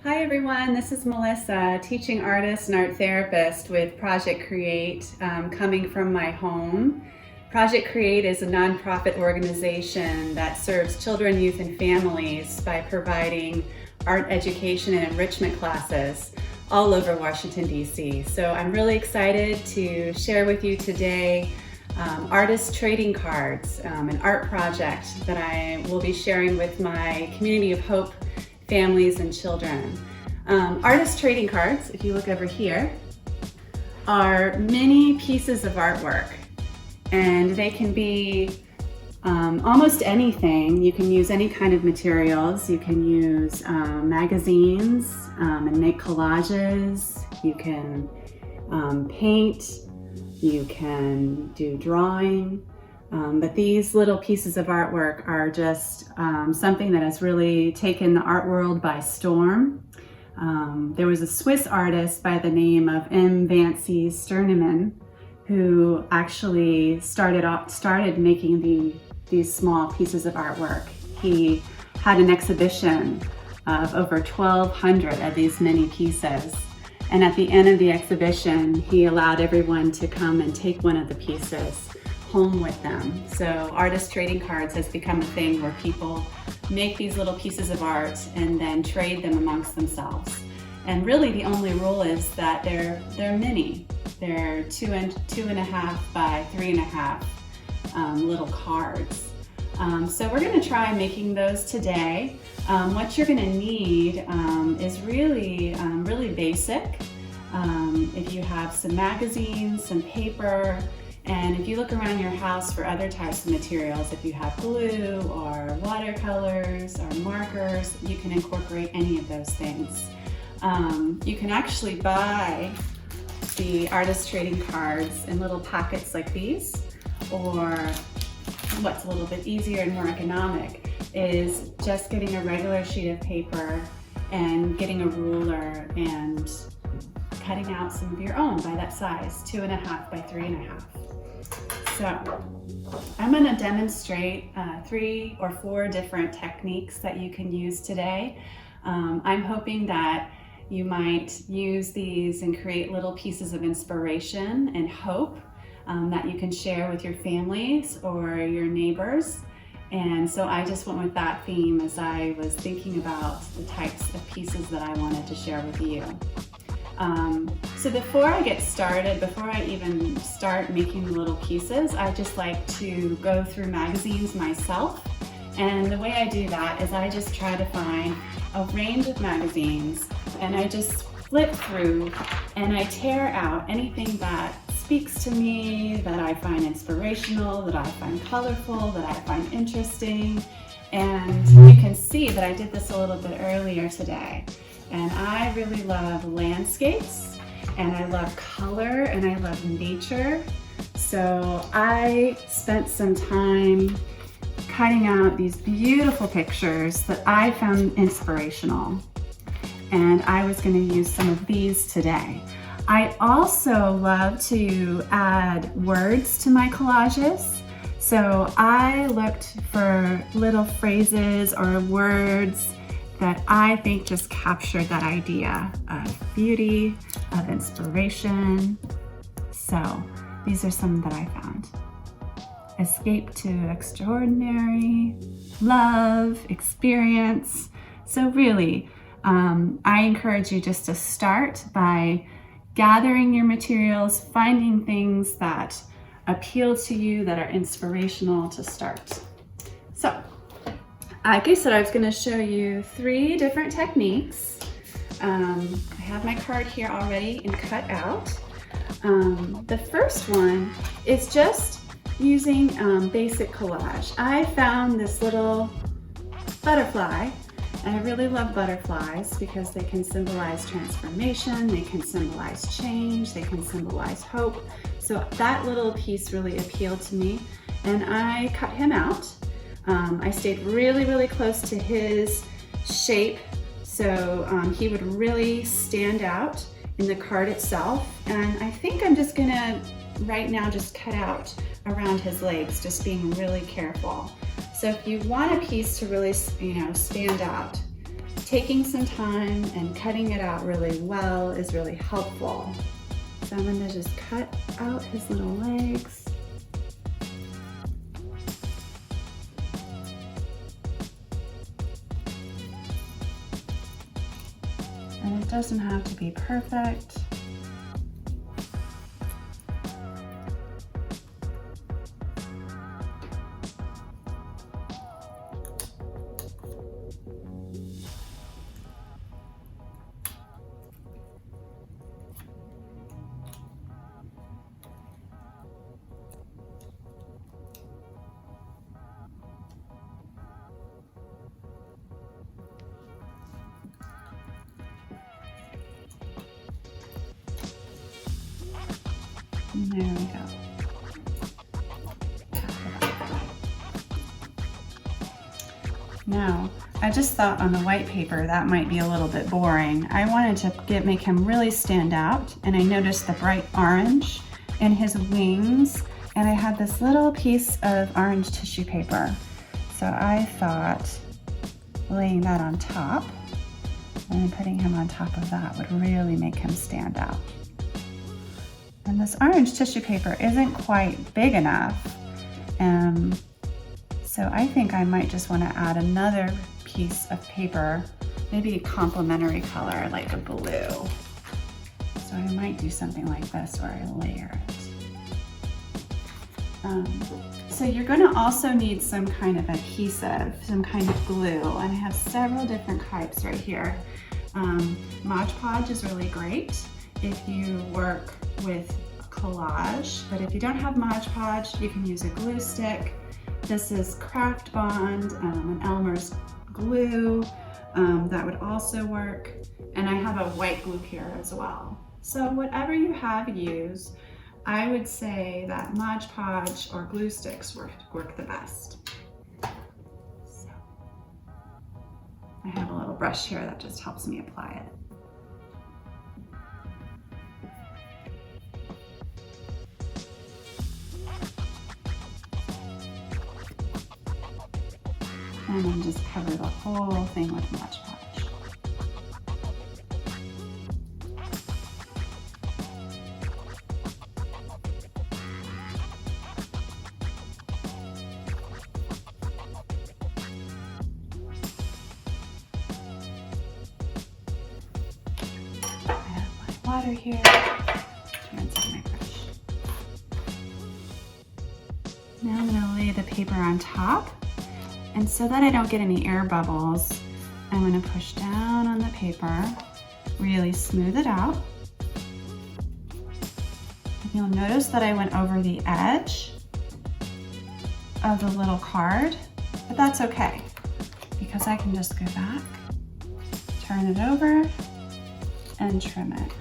Hi everyone, this is Melissa, teaching artist and art therapist with Project Create, coming from my home. Project Create is a nonprofit organization that serves children, youth, and families by providing art education and enrichment classes all over Washington, D.C. So I'm really excited to share with you today artist trading cards, an art project that I will be sharing with my community of hope families and children. Artist trading cards, if you look over here, are mini pieces of artwork, and they can be almost anything. You can use any kind of materials. You can use magazines and make collages. You can paint. You can do drawing. But these little pieces of artwork are just something that has really taken the art world by storm. There was a Swiss artist by the name of M. Vancy Sternemann who actually started making these small pieces of artwork. He had an exhibition of over 1,200 of these mini pieces. And at the end of the exhibition, he allowed everyone to come and take one of the pieces home with them. So artist trading cards has become a thing where people make these little pieces of art and then trade them amongst themselves. And really the only rule is that they're mini. They're 2.5 by 3.5 little cards. So we're going to try making those today. What you're going to need is really basic. If you have some magazines, some paper, and if you look around your house for other types of materials, if you have glue or watercolors or markers, you can incorporate any of those things. You can actually buy the artist trading cards in little packets like these, or what's a little bit easier and more economic is just getting a regular sheet of paper and getting a ruler and cutting out some of your own by that size, 2.5 by 3.5. So I'm going to demonstrate 3 or 4 different techniques that you can use today. I'm hoping that you might use these and create little pieces of inspiration and hope that you can share with your families or your neighbors. And so I just went with that theme as I was thinking about the types of pieces that I wanted to share with you. So before I get started, before I even start making the little pieces, I just like to go through magazines myself. And the way I do that is I just try to find a range of magazines and I just flip through and I tear out anything that speaks to me, that I find inspirational, that I find colorful, that I find interesting. And you can see that I did this a little bit earlier today. And I really love landscapes, and I love color, and I love nature. So I spent some time cutting out these beautiful pictures that I found inspirational. And I was going to use some of these today. I also love to add words to my collages. So I looked for little phrases or words that I think just captured that idea of beauty, of inspiration. So these are some that I found. Escape to extraordinary, love, experience. So really, I encourage you just to start by gathering your materials, finding things that appeal to you, that are inspirational to start. So, like I said, I was going to show you 3 different techniques. I have my card here already and cut out. The first one is just using basic collage. I found this little butterfly, and I really love butterflies because they can symbolize transformation, they can symbolize change, they can symbolize hope. So that little piece really appealed to me, and I cut him out. I stayed really close to his shape so he would really stand out in the card itself. And I think I'm just gonna right now just cut out around his legs, just being really careful. So if you want a piece to really, stand out, taking some time and cutting it out really well is really helpful. So I'm going to just cut out his little legs. And it doesn't have to be perfect. And there we go. Now, I just thought on the white paper that might be a little bit boring. I wanted to make him really stand out, and I noticed the bright orange in his wings, and I had this little piece of orange tissue paper. So I thought laying that on top and then putting him on top of that would really make him stand out. And this orange tissue paper isn't quite big enough. So I think I might just want to add another piece of paper, maybe a complementary color like a blue. So I might do something like this where I layer it. So you're going to also need some kind of adhesive, some kind of glue, and I have several different types right here. Mod Podge is really great if you work with Collage, but if you don't have Mod Podge, you can use a glue stick. This is Craft Bond, an Elmer's glue, that would also work, and I have a white glue here as well. So whatever you have, use. I would say that Mod Podge or glue sticks work the best. So I have a little brush here that just helps me apply it. And then just cover the whole thing with Mod Podge. I have my water here. Transfer my brush. Now I'm going to lay the paper on top. And so that I don't get any air bubbles, I'm going to push down on the paper, really smooth it out. And you'll notice that I went over the edge of the little card, but that's okay because I can just go back, turn it over, and trim it.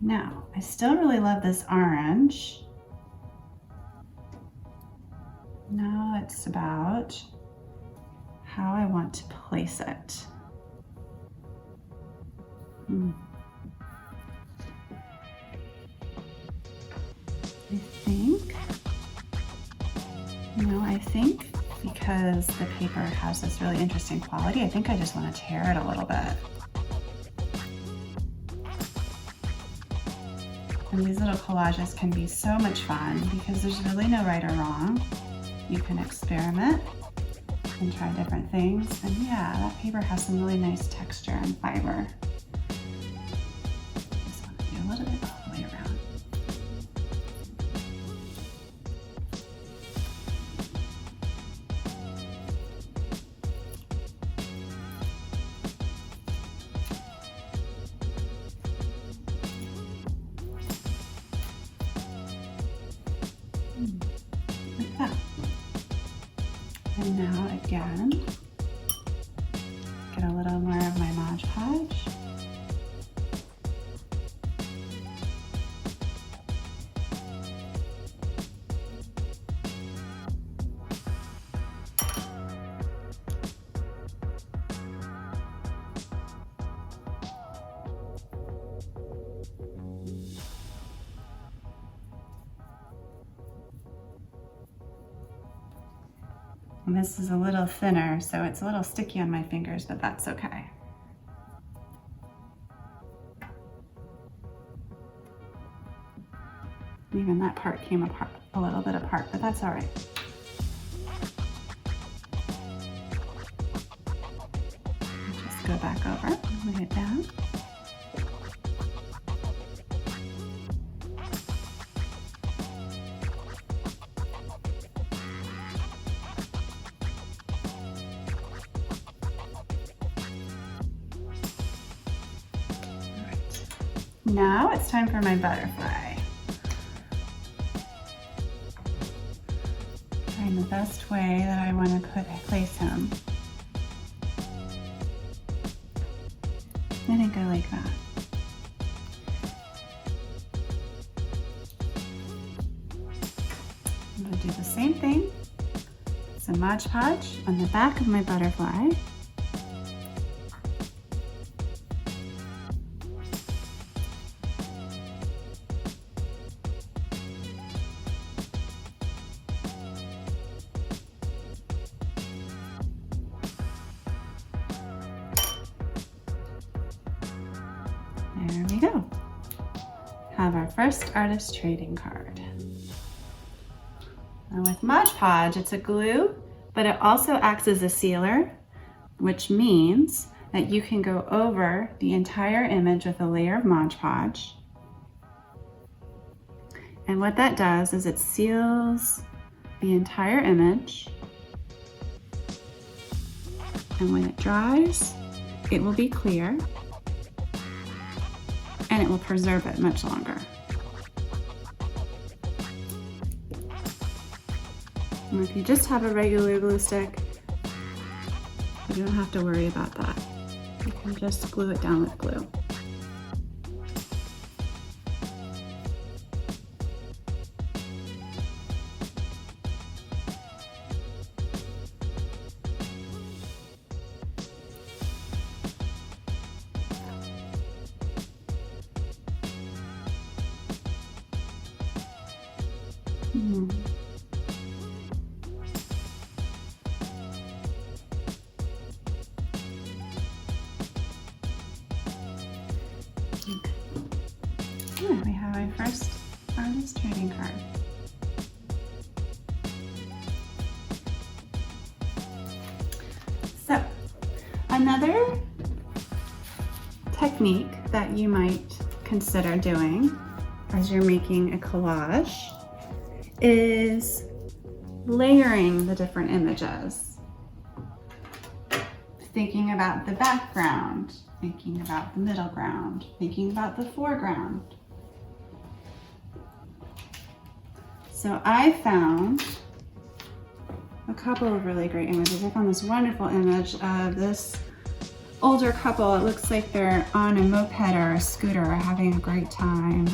Now, I still really love this orange. Now it's about how I want to place it. I think because the paper has this really interesting quality, I think I just want to tear it a little bit. And these little collages can be so much fun because there's really no right or wrong. You can experiment and try different things. And yeah, that paper has some really nice texture and fiber. Just want to do a little bit all the way around. Like that. And now again, get a little more of my Mod Podge. And this is a little thinner, so it's a little sticky on my fingers, but that's okay. Even that part came apart, a little bit apart, but that's all right. Just go back over, lay it down. Now it's time for my butterfly. Find the best way that I want to place him. I think I like that. I'm going to do the same thing. Some Mod Podge on the back of my butterfly. There we go. Have our first artist trading card. And with Mod Podge, it's a glue, but it also acts as a sealer, which means that you can go over the entire image with a layer of Mod Podge. And what that does is it seals the entire image. And when it dries, it will be clear. And it will preserve it much longer. And if you just have a regular glue stick, you don't have to worry about that. You can just glue it down with glue. Here we have our first artist trading card. So, another technique that you might consider doing as you're making a collage is layering the different images. Thinking about the background, thinking about the middle ground, thinking about the foreground. So I found a couple of really great images. I found this wonderful image of this older couple. It looks like they're on a moped or a scooter having a great time.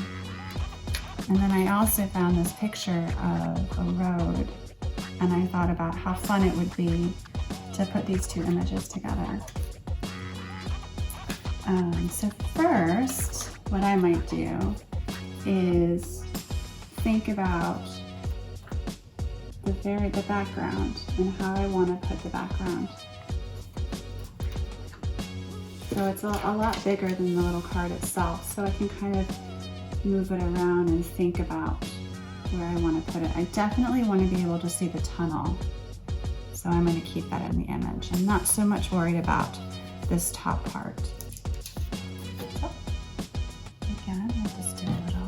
And then I also found this picture of a road, and I thought about how fun it would be to put these two images together. So first, what I might do is think about the background and how I want to put the background. So it's a lot bigger than the little card itself, so I can kind of move it around and think about where I want to put it. I definitely want to be able to see the tunnel, so I'm going to keep that in the image. I'm not so much worried about this top part. So, again, I'll just do a little.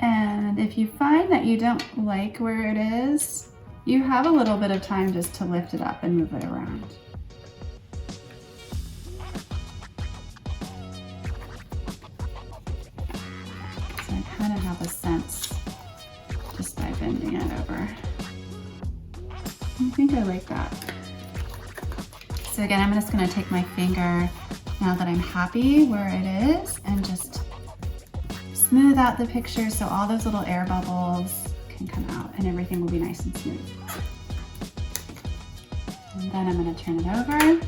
And if you find that you don't like where it is, you have a little bit of time just to lift it up and move it around. So I kind of have a sense just by bending it over. I think I like that. So again, I'm just gonna take my finger now that I'm happy where it is and just smooth out the picture so all those little air bubbles can come out and everything will be nice and smooth. And then I'm gonna turn it over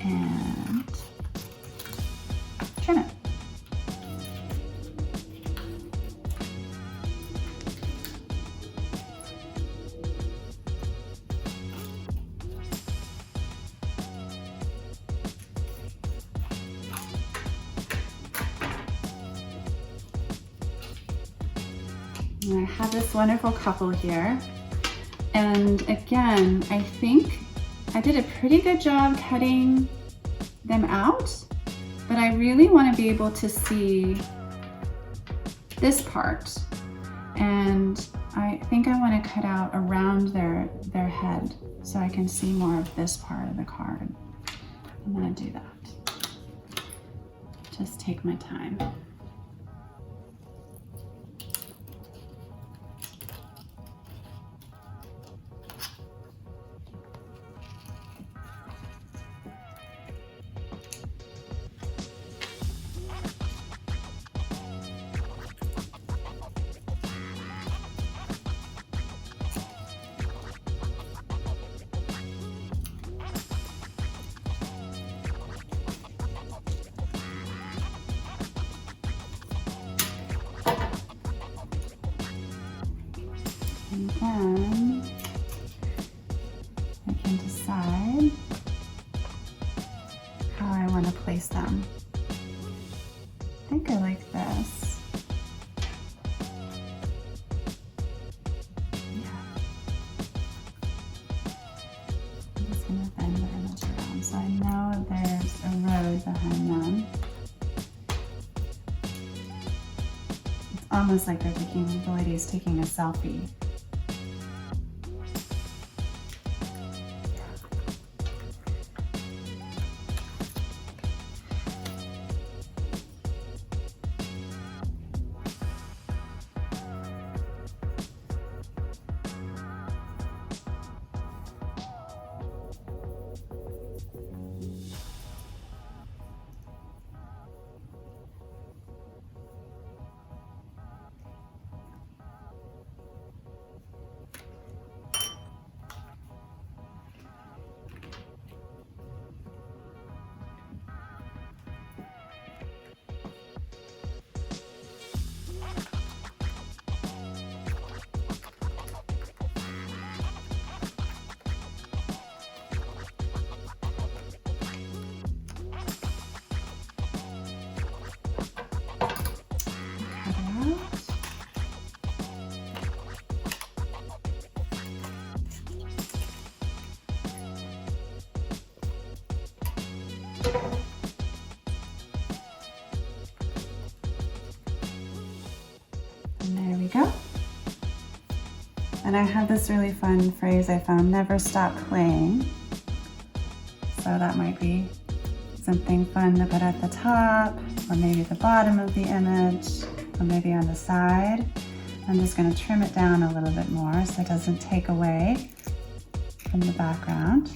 and trim it. And I have this wonderful couple here. And again, I think I did a pretty good job cutting them out, but I really want to be able to see this part. And I think I want to cut out around their head so I can see more of this part of the card. I'm going to do that. Just take my time. And then I can decide how I want to place them. I think I like this. Yeah. I'm just going to bend the image around so I know there's a road behind them. It's almost like the lady's taking a selfie. And there we go. And I have this really fun phrase I found, never stop playing. So that might be something fun to put at the top, or maybe at the bottom of the image, or maybe on the side. I'm just going to trim it down a little bit more so it doesn't take away from the background.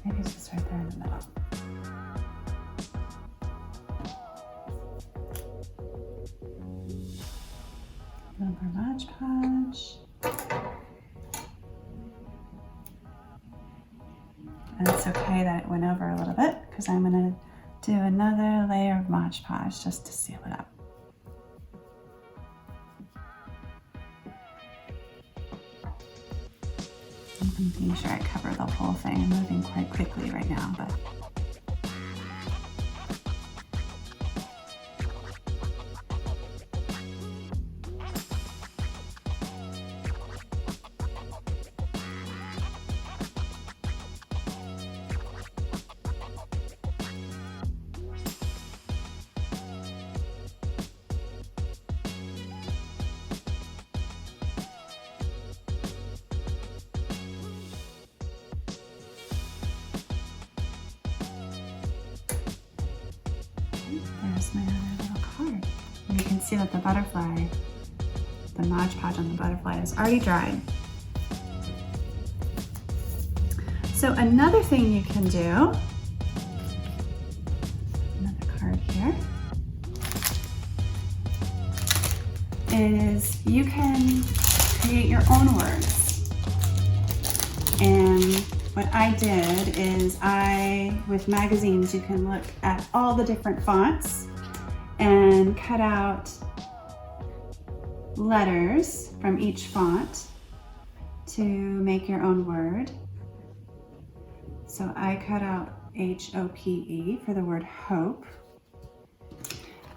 Maybe it's just right there in the middle. A little more Mod Podge. And it's okay that it went over a little bit because I'm going to do another layer of Mod Podge just to seal it up. I'm making sure I cover the whole thing. I'm moving quite quickly right now, but see that the butterfly, the Mod Podge on the butterfly is already dried. So another thing you can do, another card here, is you can create your own words. And what I did is with magazines, you can look at all the different fonts and cut out letters from each font to make your own word. So I cut out H-O-P-E for the word hope.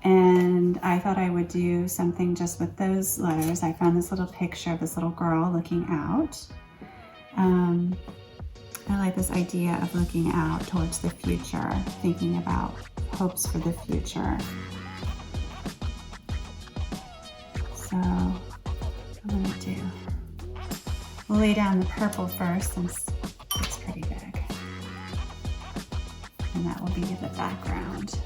And I thought I would do something just with those letters. I found this little picture of this little girl looking out. I like this idea of looking out towards the future, thinking about hopes for the future. So I'm gonna we'll lay down the purple first since it's pretty big. And that will be the background.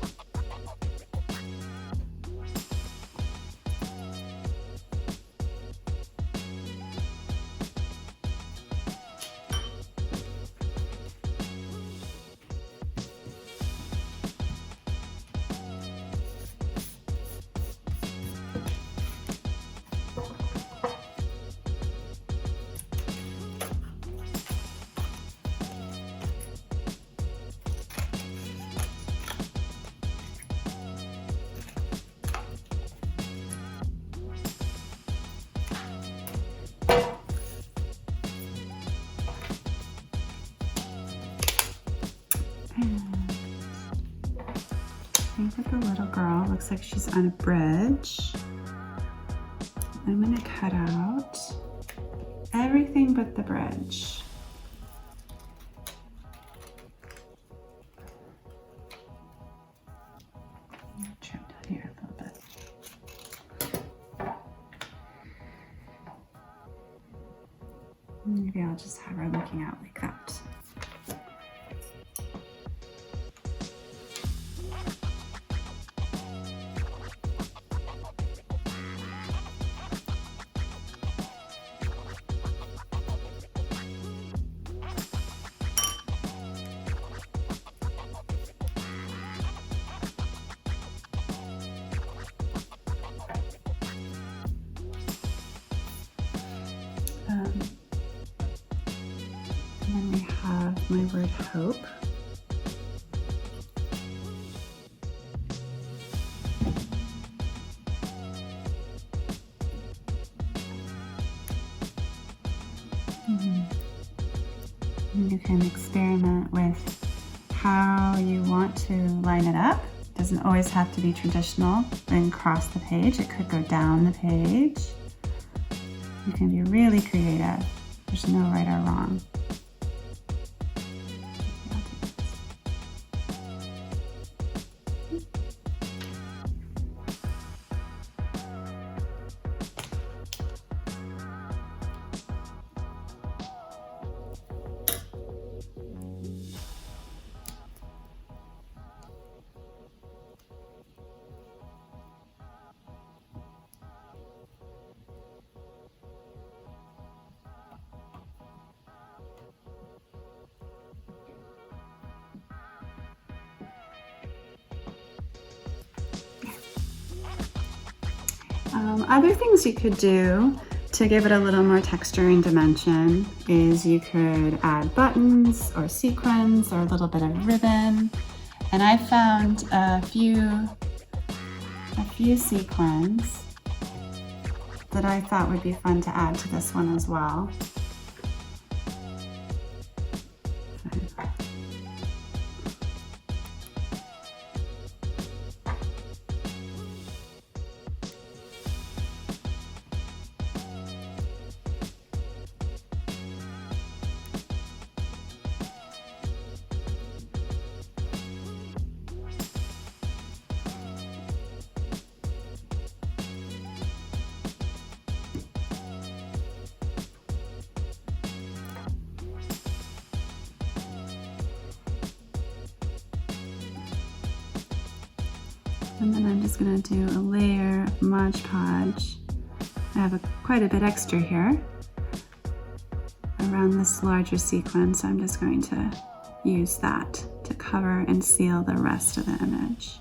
I think the little girl looks like she's on a bridge. I'm going to cut out everything but the bridge. Trim down here a little bit. Maybe I'll just have her looking out like that. And then we have my word hope. And you can experiment with how you want to line it up. It doesn't always have to be traditional and cross the page. It could go down the page. You can be really creative. There's no right or wrong. Other things you could do to give it a little more texture and dimension is you could add buttons or sequins or a little bit of ribbon. And I found a few sequins that I thought would be fun to add to this one as well. And then I'm just going to do a layer of Mod Podge. I have quite a bit extra here around this larger sequence. I'm just going to use that to cover and seal the rest of the image.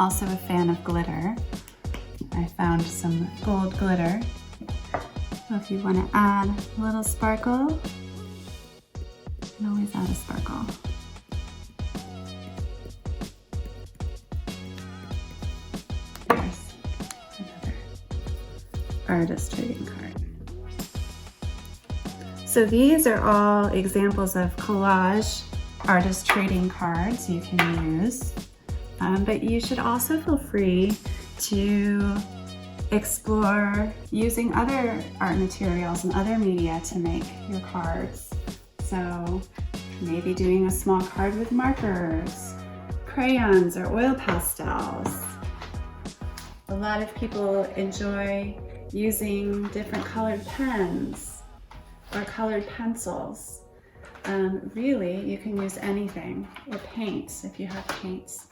Also a fan of glitter. I found some gold glitter. So if you want to add a little sparkle, you can always add a sparkle. There's another artist trading card. So these are all examples of collage artist trading cards you can use. But you should also feel free to explore using other art materials and other media to make your cards. So maybe doing a small card with markers, crayons, or oil pastels. A lot of people enjoy using different colored pens or colored pencils. Really, you can use anything, or paints if you have paints.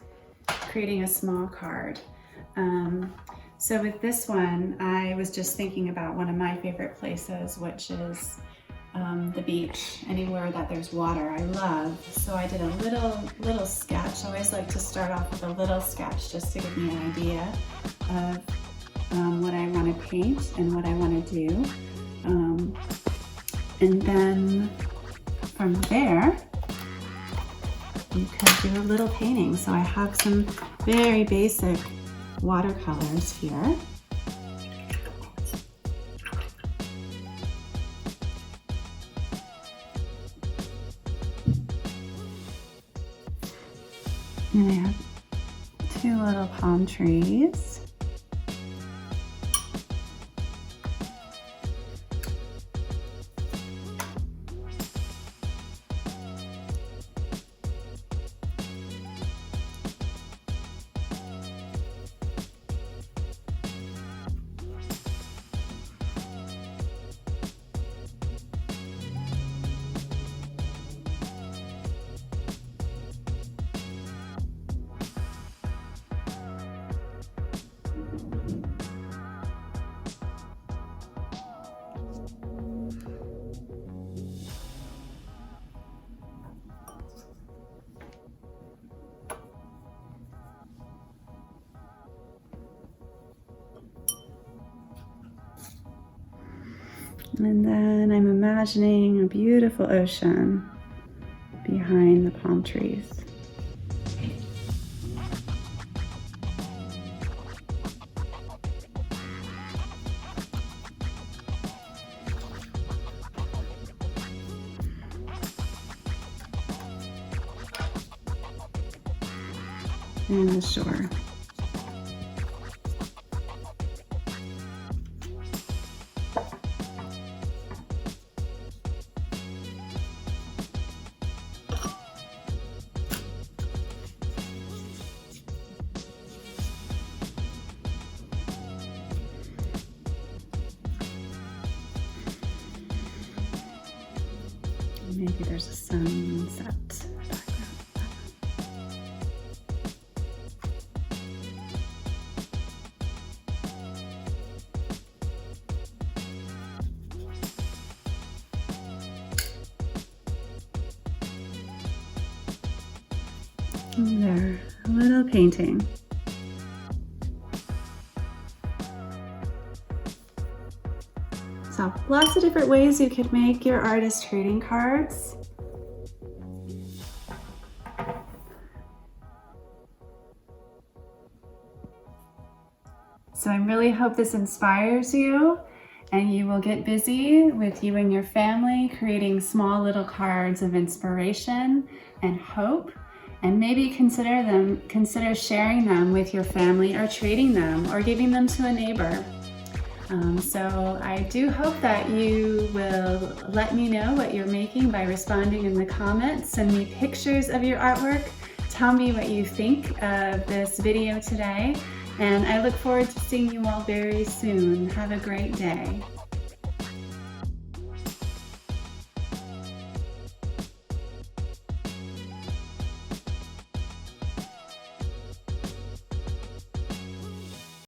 Creating a small card. So with this one, I was just thinking about one of my favorite places, which is the beach, anywhere that there's water I love. So I did a little sketch. I always like to start off with a little sketch just to give me an idea of what I want to paint and what I want to do. And then from there, you could do a little painting. So I have some very basic watercolors here. And I have two little palm trees. And then I'm imagining a beautiful ocean behind the palm trees. And the shore. Maybe there's a sunset in the background. And there, a little painting. So lots of different ways you could make your artist trading cards. So I really hope this inspires you and you will get busy with you and your family creating small little cards of inspiration and hope, and maybe consider sharing them with your family or trading them or giving them to a neighbor. So I do hope that you will let me know what you're making by responding in the comments. Send me pictures of your artwork. Tell me what you think of this video today. And I look forward to seeing you all very soon. Have a great day.